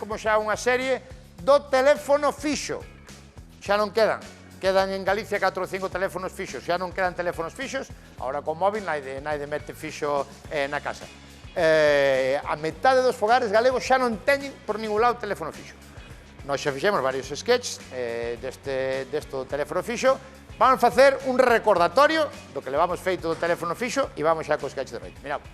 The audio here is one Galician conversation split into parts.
como xa unha serie do teléfono fixo. Xa non quedan. Quedan en Galicia 4 ou 5 teléfonos fixos, xa non quedan teléfonos fixos, agora con móvil naide mete fixo na casa. A metade dos fogares galegos xa non teñen por ningún lado teléfono fixo. Nós xa fixemos varios sketches desto teléfono fixo. Vamos facer un recordatorio do que levamos feito do teléfono fixo e vamos xa co sketch de noite. Miramos.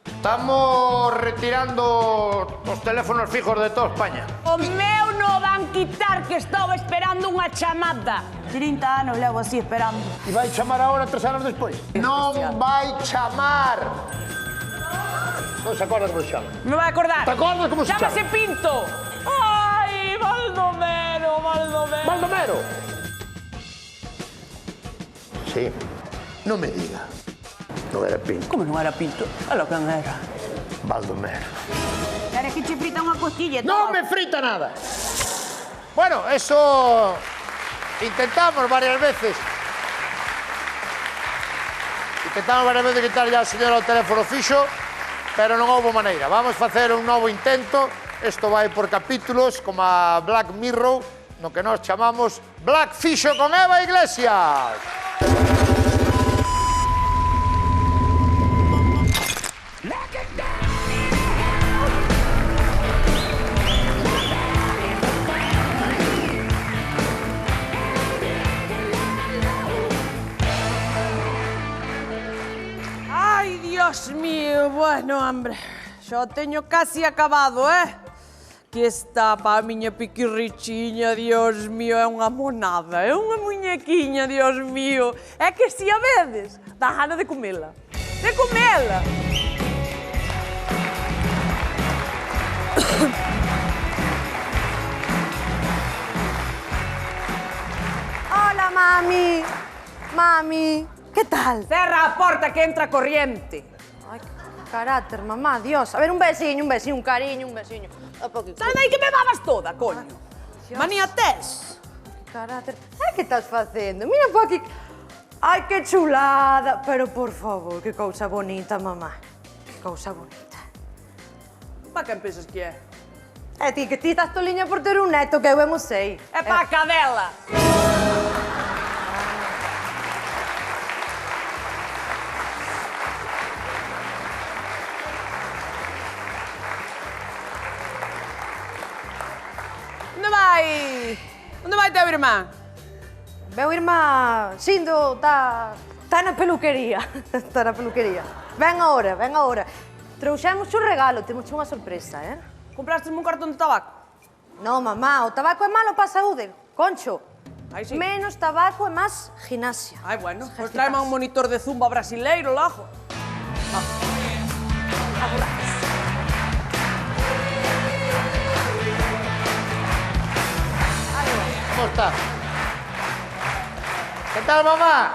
Estamos retirando os teléfonos fijos de toda España. O meu non van quitar, que estaba esperando unha chamada. 30 anos levo así esperando. E vai chamar agora 3 anos despois? Non vai chamar. Non se acorda como se chama? Me vai acordar. Te acordas como se chama? Chámase Pinto. Ai, Baldomero, Baldomero. Baldomero. Sí, non me diga. Non era Pinto. Como non era Pinto? A lo que era. Baldomero. Era que che frita unha costilla. Non me frita nada. Bueno, eso intentamos varias veces. Intentamos varias veces quitarlle a señora o teléfono fixo, pero non houve maneira. Vamos facer un novo intento. Isto vai por capítulos, como a Black Mirror, no que nós chamamos Black Fixo con Eva Iglesias. Ai, Dios mío, bueno, hombre, xa teño casi acabado, Aquí está pa a miña piquirrichiña, Dios mío, é unha monada, é unha muñequiña, Dios mío. É que si a vedes, dá gana de comela. De comela! Hola, mami. Mami, que tal? Cerra a porta que entra corriente. Ai, que carácter, mamá, Dios. A ver, un besiño, un cariño, un besiño. Sal de aí que me babas toda, coño. Manía tes. Carácter. Ai, que estás facendo? Mira pa aquí. Ai, que chulada. Pero, por favor, que cousa bonita, mamá. Que cousa bonita. Pa quen pensas que é? E ti, que ti estás toliña por ter un neto, que eu emo sei. É pa a cadela. Onde vai teu irmán? Meu irmá, Sindo, está na peluquería. Está na peluquería. Ven ahora, ven ahora. Trouxemos un regalo, temos unha sorpresa, Comprastesme un cartón de tabaco? No, mamá, o tabaco é malo para a saúde. Concho. Aí sí. Menos tabaco e máis gimnasia. Ai, bueno, pois traeme un monitor de zumba brasileiro, lajo. ¿Cómo está? ¿Qué tal, mamá?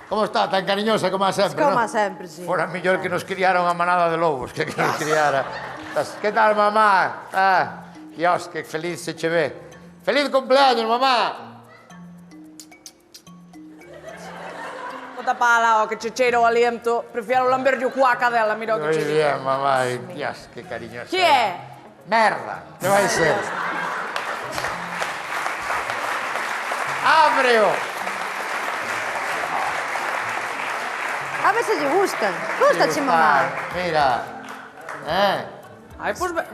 ¿Cómo está? Tan cariñosa como a sempre, Como ¿no? a sempre, sí. Fora mellor que nos criaron a manada de lobos, que nos criara. ¿Qué tal, mamá? Ah, Dios, que feliz se che ve. ¡Feliz cumpleaños, mamá! Bota pa lá, que che cheiro o aliento. Prefiero lamberlle o cuá cadela, mira o que Muy che digo. bien, mamá. Ay, Dios, qué cariñosa. Que é? Merda, que vai ser? ¡Ábreo! A ver se lle gustan. Gustache, mamá? Mira. Ai, pois ven.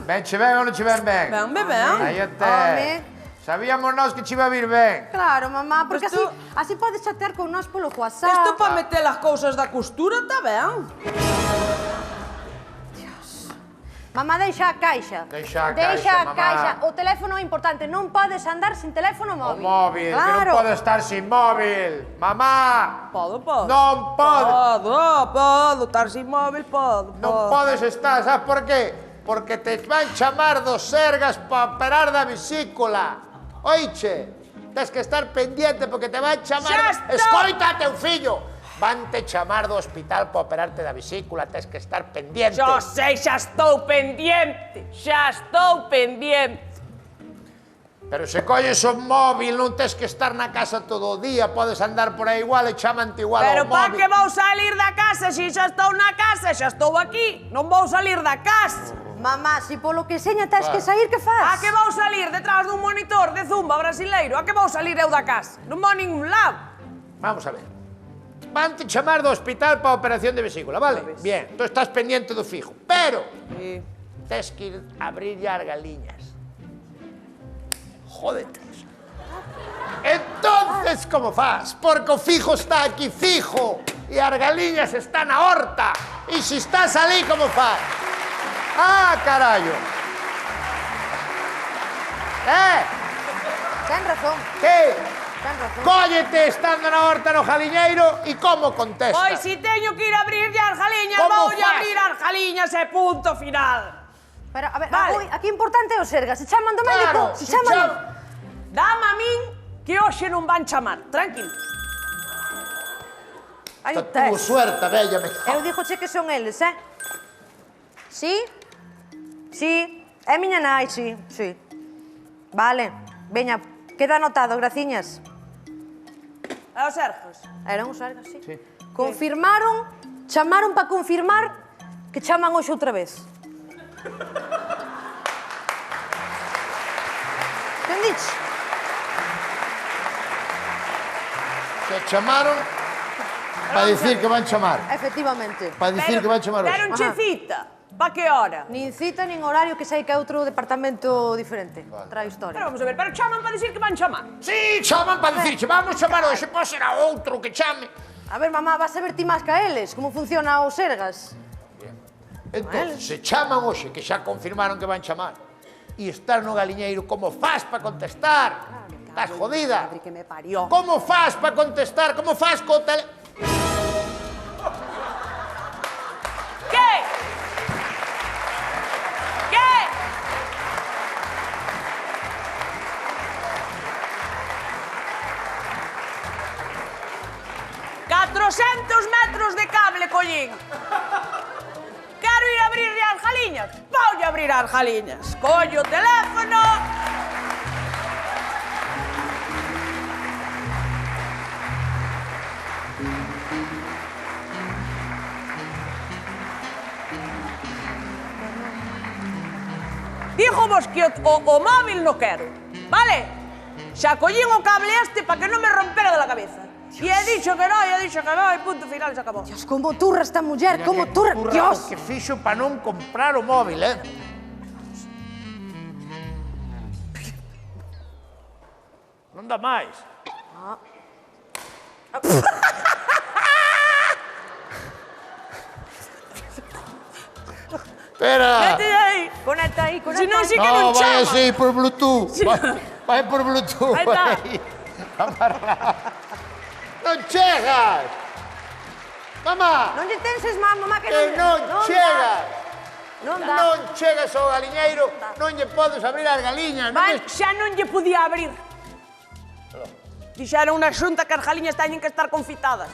Ben che ben ou non che ben ben? Ben. Aí até. Home. Sabíamos nós que che iba a vir ben. Claro, mamá, porque Pero así podes chatear con nós polo WhatsApp. Isto para meter as cousas da costura está ben. Mamá, deixa a caixa. Deixa a caixa, mamá. O teléfono é importante, non podes andar sin teléfono O móvil. móvil, que Claro. non pode estar sin móvil. Mamá, Podo. non pode. Podo, estar sin móvil, podo. Non podes estar, sabes por qué? Porque te van chamar dos Sergas para operar da vesícula. Oiche, tens que estar pendiente porque te van chamar... Xa estou! Escoita, teu fillo. Vante chamar do hospital para operarte da vesícula, tens que estar pendiente. Xa sei, xa estou pendiente. Pero se colles o móvil, non tens que estar na casa todo o día, podes andar por aí igual e chamante igual Pero ao pa móvil. que vou salir da casa? Se xa estou na casa, xa estou aquí. Non vou salir da casa. Mamá, si polo que seña tens que sair, que faz? A que vou salir detrás dun monitor de zumba brasileiro? A que vou salir eu da casa? Non vou a ningún lado. Vamos a ver. Van-te chamar do hospital para a operación de vesícula, vale? Bien, tú estás pendiente do fijo. Pero tes que ir a abrir as galiñas. Jódete. Entonces, como faz? Porque o fijo está aquí fijo e as galiñas están na horta. E se estás ali, como faz? Ah, carallo. Ten razón, Que? ten razón. Cóllete estando na horta no jaliñeiro e como contestas? Pois si teño que ir a abrir as galiñas, Como voulle fas? abrir as galiñas e punto final. Pero, a ver, Vale. aquí importante é o Sergas. Se chaman do médico, Claro, se chaman... Dame a min que hoxe non van chamar, tranquilo. Hai un Tuvo test. suerte, bella, me... Eu dixoche que son eles, Sí? Sí. É miña nai, sí, sí. Vale. Veña, queda anotado, graciñas. E os Sergos? Eran os Sergas, sí. Confirmaron, chamaron para confirmar que chaman hoxe outra vez. Entendiche? Te chamaron para dicir que van chamar. Efectivamente. Para dicir que van chamar hoxe. Deronche Ajá. cita. Pa que hora? Nin cita, nin horario, que sei que é outro departamento diferente. Outra Pero historia. vamos a ver, pero chaman para dicir que van chamar. Sí, chaman para dicirche, vamos chamar hoxe, pois será outro que chame. A ver, mamá, vas a ver ti máis que a eles, como funciona os Sergas. Entón, se chaman hoxe, que xa confirmaron que van chamar, e estás no galiñeiro, como faz para contestar? Estás jodida. Madre que me parió. Como faz para contestar? Como faz co tele... ¿Qué? ¿Qué? ¡400 metros de cable, collín! Quero ir a abrir as jaliñas. Voulle abrir as jaliñas. Collo o teléfono. Dígomos que o móvil no quero, vale? Xa collín o cable este para que non me rompera de la cabeza. E he dicho que no, e punto final, se acabó. Dios, como turra esta muller, como turra. Dios. Que fixo para non comprar o móvil, Non dá máis. Espera. Vete aí. Conecta aí, conecta Si non, aí. si que non No, vai chama. así por Bluetooth. Sí. Vai por Bluetooth. Aí está. vai. Amarrado. Non chegas. Mamá, Non lle tenses má, mamá, que que non dá. chegas. Non dá. Non chegas ao galiñeiro, non lle podes abrir as galiñas. Non Van, tes- xa non lle podía abrir. Dixeron na xunta que as jaliñas teñen que estar confitadas.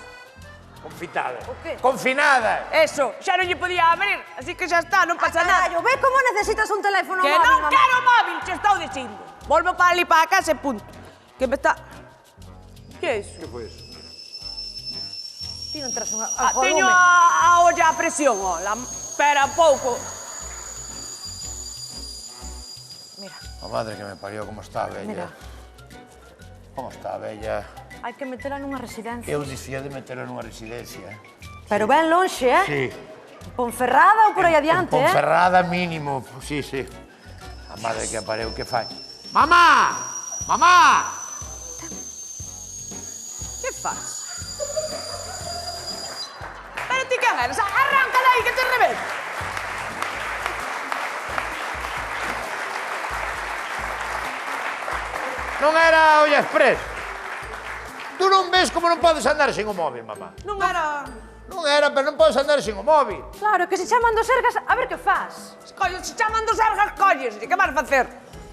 Confitadas. O qué? Confinadas. Eso, xa non lle podía abrir, así que xa está, non pasa nada. Carallo, ve como necesitas un teléfono Que móvil, non mamá. quero móvil, che estou dicindo. Volvo para ali para a casa e punto. Que me está... Que é iso? Que foi iso? Ti non tras unha Teño a olla a presión, ó. Espera un pouco. Mira, A madre que me parió, como está a mira. bella. Como está a bella. Hai que metela nunha residencia. Eu dicía de meterla nunha residencia. Pero ben lonxe, Sí. Ponferrada ou por aí adiante, Ponferrada mínimo, sí, sí. A madre que apareu, que fai? Mamá! Mamá! Que faz? Pero ti que eres? Arranca de aí que te revento. Non era olla express. Tú non ves como non podes andar sin o móvil, mamá. Non era... Non era, pero non podes andar sin o móvil. Claro, que se chaman dos Sergas, a ver que faz. Colles, se chaman dos ergas, colles. Que vas facer?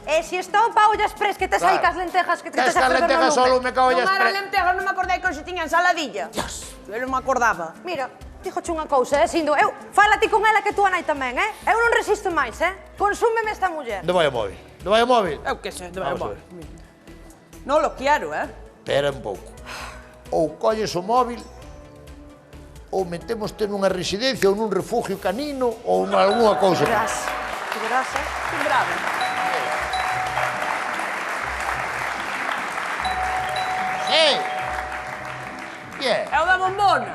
E se estou pa olla express, que tes aí Claro. cas lentejas que te Que tes a estas perder no lentejas lume. solo me cago Non olla era express. lentejas, non me acordei que hoxe tiña ensaladilla. Dios, eu non me acordaba. Mira, dixoche unha cousa, Sindo. Eu, fala ti con ela que tú a nai tamén, Eu non resisto máis, Consúmeme esta muller. De vai o móvil. De vai o móvil. Eu que sei, Vamos a ver. Non lo quiero, Espera un pouco. Ou colles o móvil, ou metémoste nunha residencia ou nun refugio canino ou nalgúa cousa. Verás. ti verás, Que bravo. Sí. Bien. É o da bombona.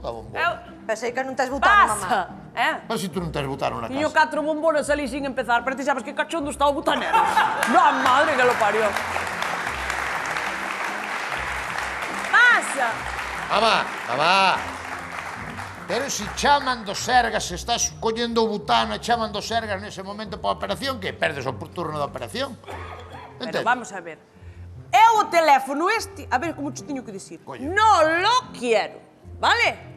Da bombona. É o... Pensei que non tes botado, Pasa. mamá. Mas se tú non tes botaron na Tiño casa. 4 bombonas ali sin empezar, pero ti sabes que cachondo está o butanero. La madre que lo parió. Pasa. Mamá. Pero se chaman do Sergas, se estás collendo o butano e chaman do Sergas nese momento para a operación, que perdes o turno da operación. Pero vamos a ver. Eu o teléfono este, a ver como te teño que dicir. Coño. Non lo quiero, vale?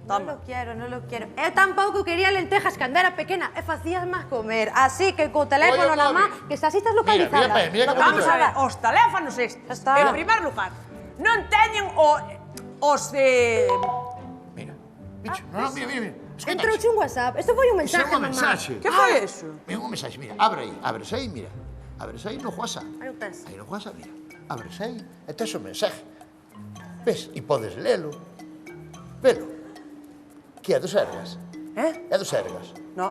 Non lo quiero, non lo quiero. Eu tampouco quería lentejas cando era pequena e facías máis comer. Así que co teléfono Oye, na móvil. má, que xa así estás localizada. Mira que Vamos bonito. a ver, os teléfonos estes, Está. en primer lugar, non teñen os de... Mira. Bicho, no, mira. Escoita, Entrouche un WhatsApp. Isto foi un iso é mensaje, un mamá. mensaxe. Que foi eso? Mira un mensaxe, mira. Abres aí, mira. Abres aí no WhatsApp. Aí o tes. Aí no WhatsApp, mira. Abres aí e tes o mensaje. Ves? E podes lelo. Velo. Que é do Sergas? Eh? É do Sergas. No,